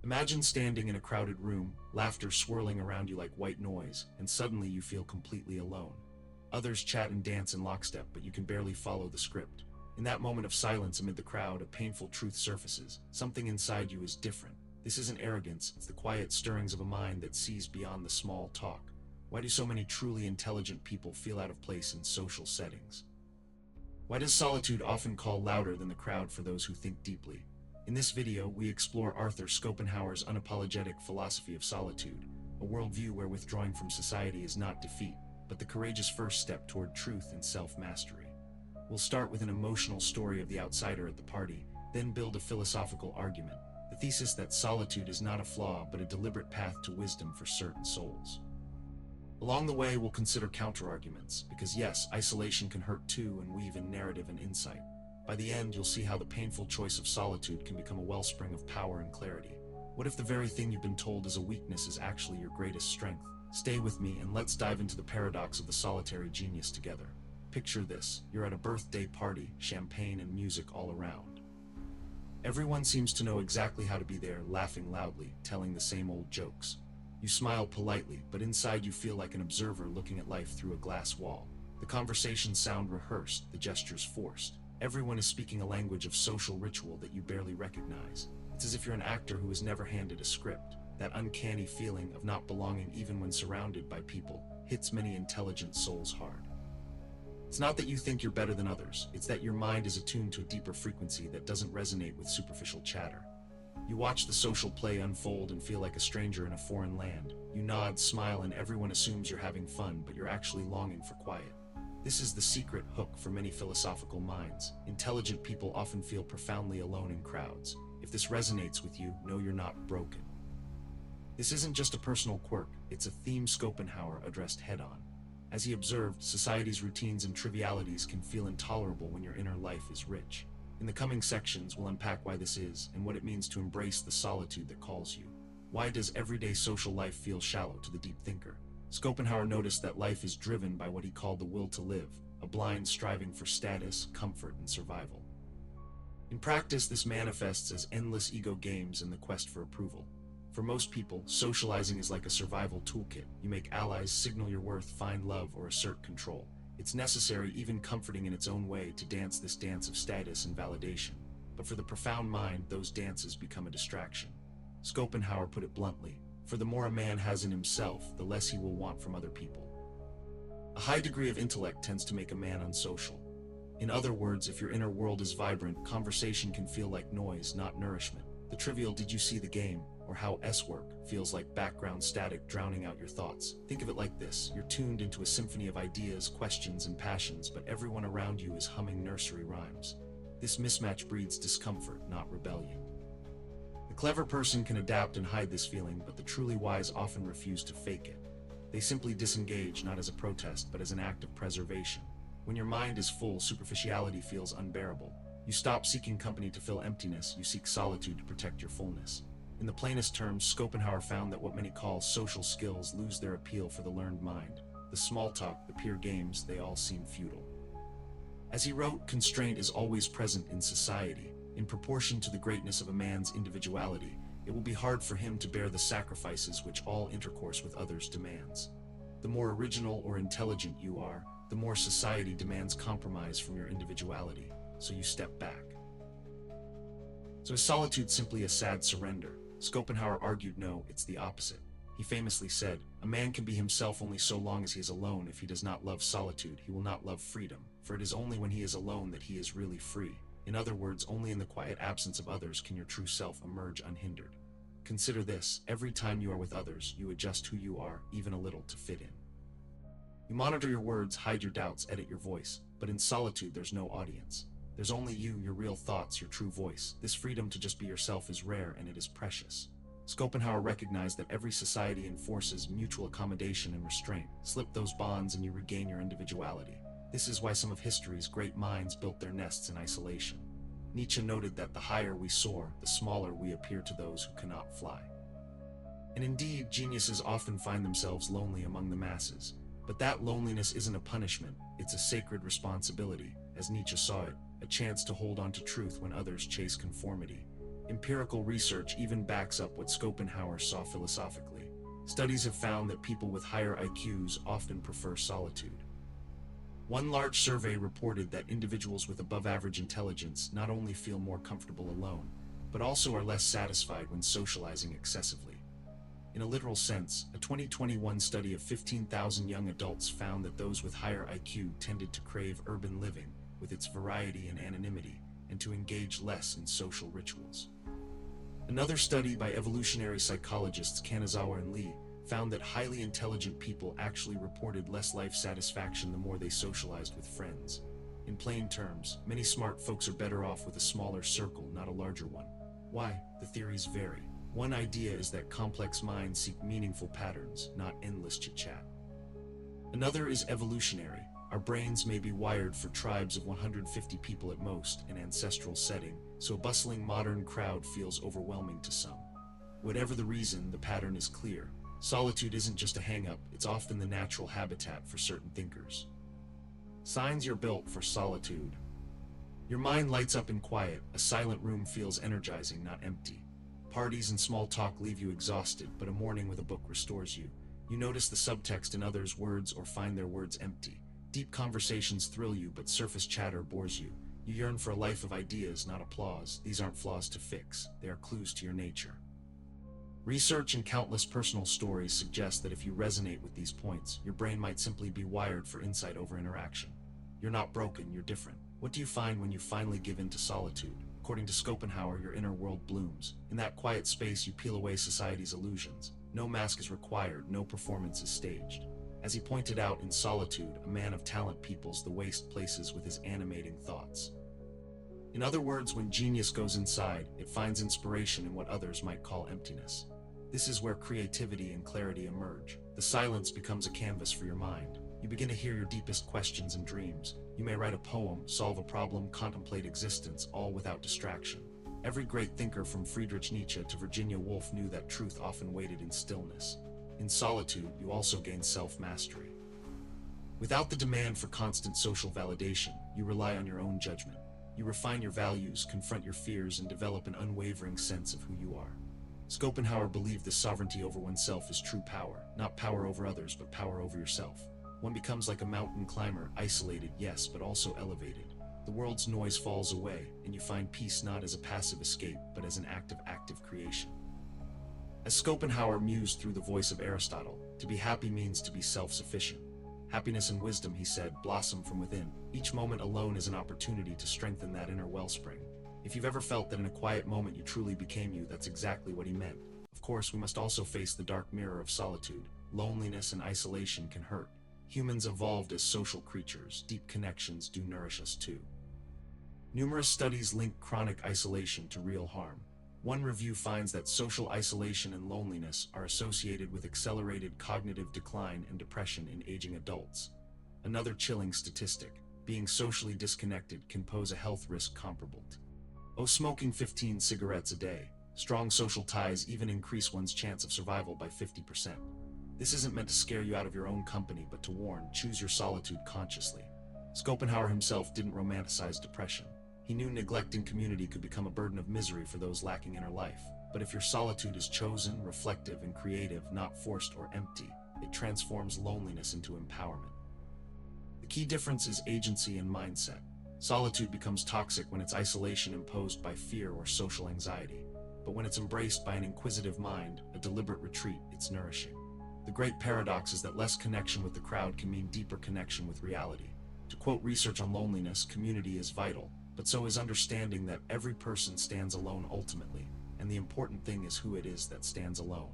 Imagine standing in a crowded room, laughter swirling around you like white noise, and suddenly you feel completely alone. Others chat and dance in lockstep, but you can barely follow the script. In that moment of silence amid the crowd, a painful truth surfaces. Something inside you is different. This isn't arrogance, it's the quiet stirrings of a mind that sees beyond the small talk. Why do so many truly intelligent people feel out of place in social settings? Why does solitude often call louder than the crowd for those who think deeply? In this video, we explore Arthur Schopenhauer's unapologetic philosophy of solitude, a worldview where withdrawing from society is not defeat, but the courageous first step toward truth and self-mastery. We'll start with an emotional story of the outsider at the party, then build a philosophical argument, the thesis that solitude is not a flaw but a deliberate path to wisdom for certain souls. Along the way, we'll consider counterarguments, because yes, isolation can hurt too, and weave in narrative and insight. By the end, you'll see how the painful choice of solitude can become a wellspring of power and clarity. What if the very thing you've been told is a weakness is actually your greatest strength? Stay with me and let's dive into the paradox of the solitary genius together. Picture this, you're at a birthday party, champagne and music all around. Everyone seems to know exactly how to be there, laughing loudly, telling the same old jokes. You smile politely, but inside you feel like an observer looking at life through a glass wall. The conversations sound rehearsed, the gestures forced. Everyone is speaking a language of social ritual that you barely recognize. It's as if you're an actor who was never handed a script. That uncanny feeling of not belonging even when surrounded by people hits many intelligent souls hard. It's not that you think you're better than others, it's that your mind is attuned to a deeper frequency that doesn't resonate with superficial chatter. You watch the social play unfold and feel like a stranger in a foreign land. You nod, smile, and everyone assumes you're having fun, but you're actually longing for quiet. This is the secret hook for many philosophical minds. Intelligent people often feel profoundly alone in crowds. If this resonates with you, know you're not broken. This isn't just a personal quirk, it's a theme Schopenhauer addressed head-on. As he observed, society's routines and trivialities can feel intolerable when your inner life is rich. In the coming sections, we'll unpack why this is and what it means to embrace the solitude that calls you. Why does everyday social life feel shallow to the deep thinker? Schopenhauer noticed that life is driven by what he called the will to live, a blind striving for status, comfort, and survival. In practice, this manifests as endless ego games in the quest for approval. For most people, socializing is like a survival toolkit. You make allies, signal your worth, find love, or assert control. It's necessary, even comforting in its own way, to dance this dance of status and validation. But for the profound mind, those dances become a distraction. Schopenhauer put it bluntly, for the more a man has in himself, the less he will want from other people. A high degree of intellect tends to make a man unsocial. In other words, if your inner world is vibrant, conversation can feel like noise, not nourishment. The trivial "did you see the game?" or "how S work" feels like background static drowning out your thoughts. Think of it like this, you're tuned into a symphony of ideas, questions, and passions, but everyone around you is humming nursery rhymes. This mismatch breeds discomfort, not rebellion. The clever person can adapt and hide this feeling, but the truly wise often refuse to fake it. They simply disengage, not as a protest, but as an act of preservation. When your mind is full, superficiality feels unbearable. You stop seeking company to fill emptiness, you seek solitude to protect your fullness. In the plainest terms, Schopenhauer found that what many call social skills lose their appeal for the learned mind. The small talk, the peer games, they all seem futile. As he wrote, constraint is always present in society. In proportion to the greatness of a man's individuality, it will be hard for him to bear the sacrifices which all intercourse with others demands. The more original or intelligent you are, the more society demands compromise from your individuality, so you step back. So is solitude simply a sad surrender? Schopenhauer argued no, it's the opposite. He famously said, "A man can be himself only so long as he is alone. If he does not love solitude, he will not love freedom, for it is only when he is alone that he is really free." In other words, only in the quiet absence of others can your true self emerge unhindered. Consider this, every time you are with others, you adjust who you are, even a little, to fit in. You monitor your words, hide your doubts, edit your voice, but in solitude there's no audience. There's only you, your real thoughts, your true voice. This freedom to just be yourself is rare and it is precious. Schopenhauer recognized that every society enforces mutual accommodation and restraint. Slip those bonds and you regain your individuality. This is why some of history's great minds built their nests in isolation. Nietzsche noted that the higher we soar, the smaller we appear to those who cannot fly. And indeed, geniuses often find themselves lonely among the masses. But that loneliness isn't a punishment, it's a sacred responsibility. As Nietzsche saw it, a chance to hold on to truth when others chase conformity. Empirical research even backs up what Schopenhauer saw philosophically. Studies have found that people with higher IQs often prefer solitude. One large survey reported that individuals with above-average intelligence not only feel more comfortable alone, but also are less satisfied when socializing excessively. In a literal sense, a 2021 study of 15,000 young adults found that those with higher IQ tended to crave urban living, with its variety and anonymity, and to engage less in social rituals. Another study by evolutionary psychologists Kanazawa and Lee found that highly intelligent people actually reported less life satisfaction the more they socialized with friends. In plain terms, many smart folks are better off with a smaller circle, not a larger one. Why? The theories vary. One idea is that complex minds seek meaningful patterns, not endless chit-chat. Another is evolutionary. Our brains may be wired for tribes of 150 people at most, an ancestral setting, so a bustling modern crowd feels overwhelming to some. Whatever the reason, the pattern is clear. Solitude isn't just a hang-up, it's often the natural habitat for certain thinkers. Signs you're built for solitude. Your mind lights up in quiet. A silent room feels energizing, not empty. Parties and small talk leave you exhausted, but a morning with a book restores you. You notice the subtext in others' words or find their words empty. Deep conversations thrill you, but surface chatter bores you. You yearn for a life of ideas, not applause. These aren't flaws to fix. They are clues to your nature. Research and countless personal stories suggest that if you resonate with these points, your brain might simply be wired for insight over interaction. You're not broken, you're different. What do you find when you finally give in to solitude? According to Schopenhauer, your inner world blooms. In that quiet space, you peel away society's illusions. No mask is required, no performance is staged. As he pointed out, in Solitude, a man of talent peoples the waste places with his animating thoughts. In other words, when genius goes inside, it finds inspiration in what others might call emptiness. This is where creativity and clarity emerge. The silence becomes a canvas for your mind. You begin to hear your deepest questions and dreams. You may write a poem, solve a problem, contemplate existence, all without distraction. Every great thinker from Friedrich Nietzsche to Virginia Woolf knew that truth often waited in stillness. In solitude, you also gain self-mastery. Without the demand for constant social validation, you rely on your own judgment. You refine your values, confront your fears, and develop an unwavering sense of who you are. Schopenhauer believed the sovereignty over oneself is true power, not power over others, but power over yourself. One becomes like a mountain climber, isolated, yes, but also elevated. The world's noise falls away, and you find peace not as a passive escape, but as an act of active creation. As Schopenhauer mused through the voice of Aristotle, to be happy means to be self-sufficient. Happiness and wisdom, he said, blossom from within. Each moment alone is an opportunity to strengthen that inner wellspring. If you've ever felt that in a quiet moment you truly became you, that's exactly what he meant. Of course, we must also face the dark mirror of solitude. Loneliness and isolation can hurt. Humans evolved as social creatures. Deep connections do nourish us too. Numerous studies link chronic isolation to real harm. One review finds that social isolation and loneliness are associated with accelerated cognitive decline and depression in aging adults. Another chilling statistic, being socially disconnected can pose a health risk comparable to smoking 15 cigarettes a day. Strong social ties even increase one's chance of survival by 50%. This isn't meant to scare you out of your own company, but to warn, choose your solitude consciously. Schopenhauer himself didn't romanticize depression. He knew neglecting community could become a burden of misery for those lacking inner life. But if your solitude is chosen, reflective, and creative, not forced or empty, it transforms loneliness into empowerment. The key difference is agency and mindset. Solitude becomes toxic when it's isolation imposed by fear or social anxiety. But when it's embraced by an inquisitive mind, a deliberate retreat, it's nourishing. The great paradox is that less connection with the crowd can mean deeper connection with reality. To quote research on loneliness, community is vital, but so is understanding that every person stands alone ultimately, and the important thing is who it is that stands alone.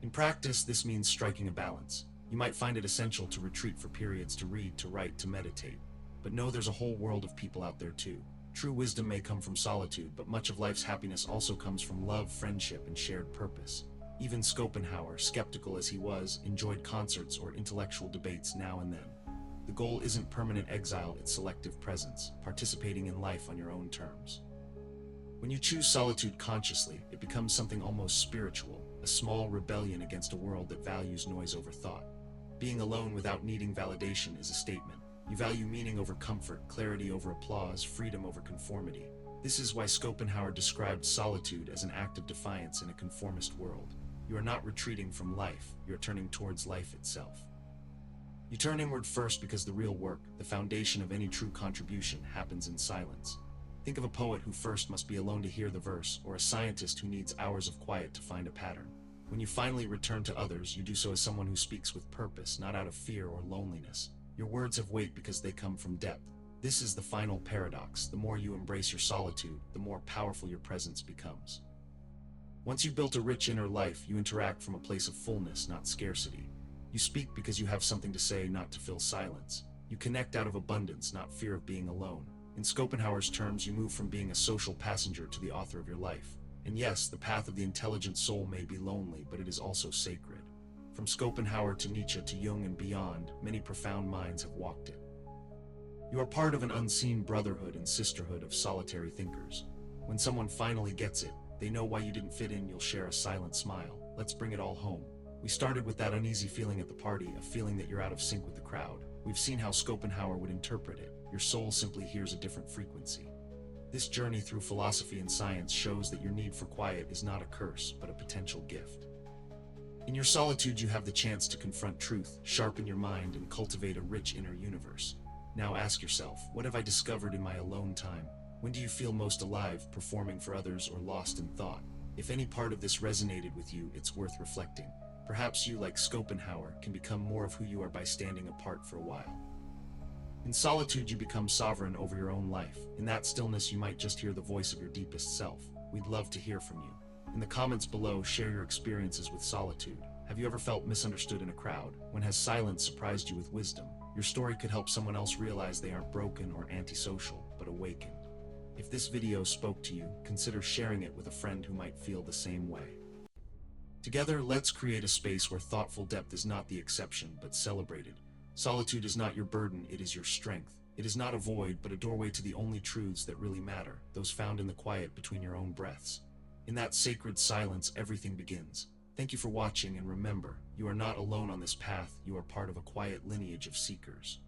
In practice, this means striking a balance. You might find it essential to retreat for periods, to read, to write, to meditate. But know there's a whole world of people out there too. True wisdom may come from solitude, but much of life's happiness also comes from love, friendship, and shared purpose. Even Schopenhauer, skeptical as he was, enjoyed concerts or intellectual debates now and then. The goal isn't permanent exile, it's selective presence, participating in life on your own terms. When you choose solitude consciously, it becomes something almost spiritual, a small rebellion against a world that values noise over thought. Being alone without needing validation is a statement. You value meaning over comfort, clarity over applause, freedom over conformity. This is why Schopenhauer described solitude as an act of defiance in a conformist world. You are not retreating from life, you are turning towards life itself. You turn inward first because the real work, the foundation of any true contribution, happens in silence. Think of a poet who first must be alone to hear the verse, or a scientist who needs hours of quiet to find a pattern. When you finally return to others, you do so as someone who speaks with purpose, not out of fear or loneliness. Your words have weight because they come from depth. This is the final paradox. The more you embrace your solitude, the more powerful your presence becomes. Once you've built a rich inner life, you interact from a place of fullness, not scarcity. You speak because you have something to say, not to fill silence. You connect out of abundance, not fear of being alone. In Schopenhauer's terms, you move from being a social passenger to the author of your life. And yes, the path of the intelligent soul may be lonely, but it is also sacred. From Schopenhauer to Nietzsche to Jung and beyond, many profound minds have walked it. You are part of an unseen brotherhood and sisterhood of solitary thinkers. When someone finally gets it, they know why you didn't fit in, you'll share a silent smile. Let's bring it all home. We started with that uneasy feeling at the party, a feeling that you're out of sync with the crowd. We've seen how Schopenhauer would interpret it. Your soul simply hears a different frequency. This journey through philosophy and science shows that your need for quiet is not a curse, but a potential gift. In your solitude, you have the chance to confront truth, sharpen your mind, and cultivate a rich inner universe. Now ask yourself, what have I discovered in my alone time? When do you feel most alive, performing for others or lost in thought? If any part of this resonated with you, it's worth reflecting. Perhaps you, like Schopenhauer, can become more of who you are by standing apart for a while. In solitude, you become sovereign over your own life. In that stillness, you might just hear the voice of your deepest self. We'd love to hear from you. In the comments below, share your experiences with solitude. Have you ever felt misunderstood in a crowd? When has silence surprised you with wisdom? Your story could help someone else realize they aren't broken or antisocial, but awakened. If this video spoke to you, consider sharing it with a friend who might feel the same way. Together, let's create a space where thoughtful depth is not the exception, but celebrated. Solitude is not your burden, it is your strength. It is not a void, but a doorway to the only truths that really matter, those found in the quiet between your own breaths. In that sacred silence, everything begins. Thank you for watching, and remember, you are not alone on this path, you are part of a quiet lineage of seekers.